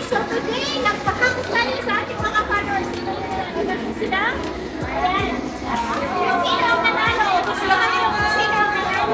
so today, nagpakakot tayo sa ating mga followers. Sila? Ayan. Sino ang nanalo? Gusto kayo kung sino ang nanalo?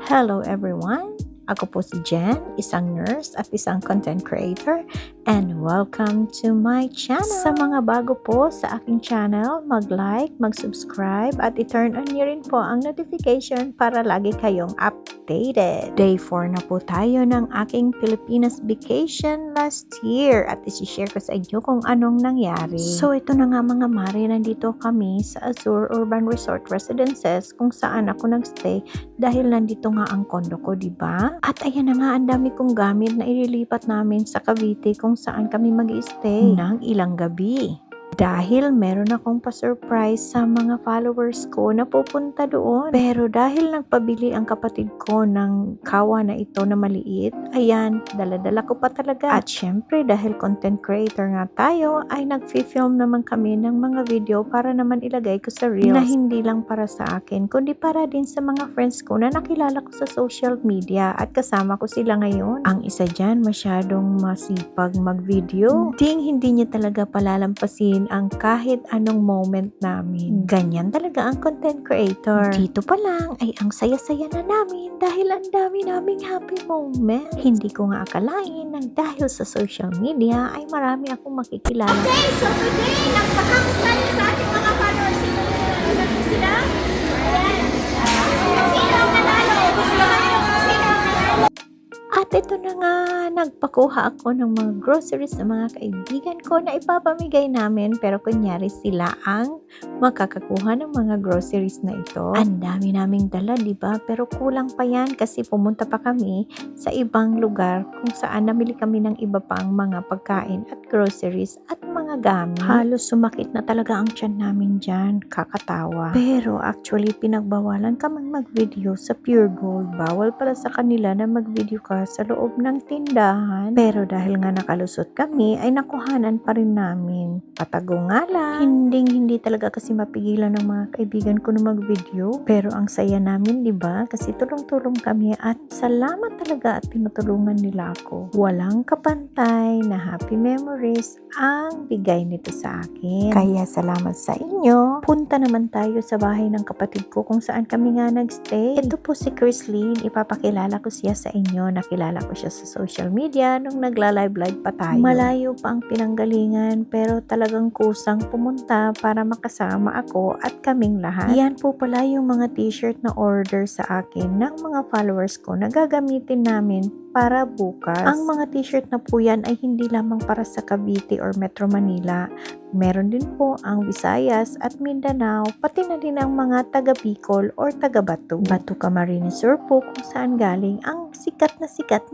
Hello everyone! Ako po si Jen, isang nurse at isang content creator, and welcome to my channel. Sa mga bago po sa aking channel, mag-like, mag-subscribe at i-turn on nyo rin po ang notification para lagi kayong updated. Day 4 na po tayo ng aking Pilipinas vacation last year at isi-share ko sa inyo kung anong nangyari. So ito na nga mga mare, nandito kami sa Azure Urban Resort Residences kung saan ako nagstay dahil nandito nga ang kondo ko, diba? At ayan na nga, ang dami kong gamit na ililipat namin sa Cavite kung saan kami mag-i-stay ng ilang gabi. Dahil meron akong pa-surprise sa mga followers ko na pupunta doon. Pero dahil nagpabili ang kapatid ko ng kawa na ito na maliit, ayan, dala-dala ko pa talaga. At syempre dahil content creator nga tayo, ay nag-film naman kami ng mga video para naman ilagay ko sa Reels. Na hindi lang para sa akin, kundi para din sa mga friends ko na nakilala ko sa social media at kasama ko sila ngayon. Ang isa dyan, masyadong masipag mag-video. Hindi niya talaga palalampasin ang kahit anong moment namin. Ganyan talaga ang content creator. Dito pa lang ay ang saya-saya na namin dahil ang dami naming happy moment. Hindi ko nga akalain nang dahil sa social media ay marami akong makikilala. Okay, so today, nagpakakot tayo sa ating mga followers. Sila? Ayan. Sino ang nanalo? Gusto kayo kung sino ang nanalo? At ito na nga, nagpakuha ako ng mga groceries sa mga kaibigan ko na ipapamigay namin pero kunyari sila ang makakakuha ng mga groceries na ito. Ang dami naming dala, diba? Pero kulang pa yan kasi pumunta pa kami sa ibang lugar kung saan namili kami ng iba pang mga pagkain at groceries at mga gamit. Halos sumakit na talaga ang tiyan namin dyan, kakatawa. Pero actually, pinagbawalan kaming mag-video sa Pure Gold. Bawal pala sa kanila na mag-video ka sa loob ng tindahan. Pero dahil nga nakalusot kami, ay nakuhanan pa rin namin. Patago nga lang. Hindi talaga kasi mapigilan ng mga kaibigan ko na mag-video. Pero ang saya namin, diba? Kasi tulong-tulong kami at salamat talaga at tinutulungan nila ako. Walang kapantay na happy memories ang bigay nito sa akin. Kaya salamat sa inyo. Punta naman tayo sa bahay ng kapatid ko kung saan kami nga nagstay. Ito po si Chrislyn. Ipapakilala ko siya sa inyo. Nakilala ko siya sa social media nung nagla-live pa tayo. Malayo pa ang pinanggalingan pero talagang kusang pumunta para makasama ako at kaming lahat. Yan po pala yung mga t-shirt na order sa akin ng mga followers ko na gagamitin namin para bukas. Ang mga t-shirt na po yan ay hindi lamang para sa Cavite or Metro Manila. Meron din po ang Visayas at Mindanao, pati na din ang mga taga Bicol or taga Batu. Batu Camarines Sur po kung saan galing ang sikat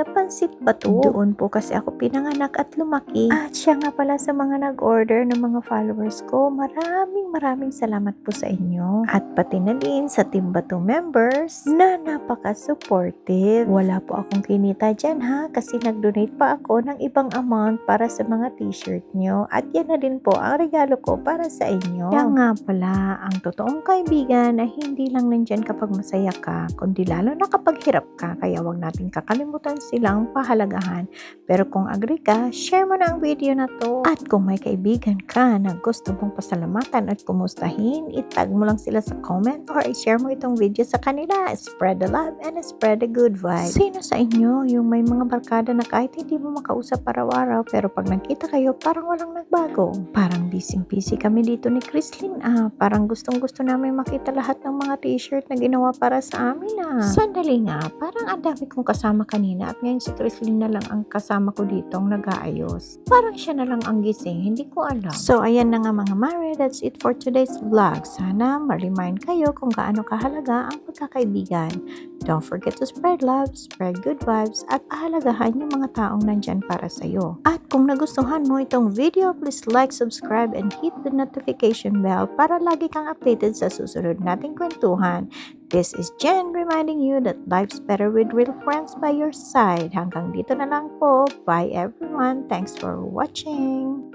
na pansit Batu. Doon po kasi ako pinanganak at lumaki. At siya nga pala sa mga nag-order ng mga followers ko. Maraming salamat po sa inyo. At pati na din sa Team Batu members na napaka-supportive. Wala po akong kinita dyan ha, kasi nag-donate pa ako ng ibang amount para sa mga t-shirt nyo. At yan na din po ang regalo ko para sa inyo. Kaya nga pala, ang totoong kaibigan ay hindi lang nandyan kapag masaya ka, kundi lalo na kapag hirap ka. Kaya wag natin kakalimutan silang pahalagahan. Pero kung agree ka, share mo na ang video na to. At kung may kaibigan ka na gusto mong pasalamatan at kumustahin, itag mo lang sila sa comment or i-share mo itong video sa kanila. Spread the love and spread the good vibes. Sino sa inyo yung may mga barkada na kahit hindi mo makausap araw-araw pero pag nagkita kayo parang walang nagbago? Parang busy kami dito ni Chrislyn. Parang gustong-gusto namin makita lahat ng mga t-shirt na ginawa para sa amin. Sandali nga, parang ang dami kong kasama kanina at ngayon si Chrislyn na lang ang kasama ko dito ang nag-aayos. Parang siya na lang ang gising, hindi ko alam. So ayan na nga mga mare, that's it for today's vlog. Sana ma-remind kayo kung gaano kahalaga ang pagkakaibigan. Don't forget to spread love, spread good vibes at pahalagahan yung mga taong nandyan para sa'yo. At kung nagustuhan mo itong video, please like, subscribe, and hit the notification bell para lagi kang updated sa susunod nating kwentuhan. This is Jen reminding you that life's better with real friends by your side. Hanggang dito na lang po. Bye everyone. Thanks for watching.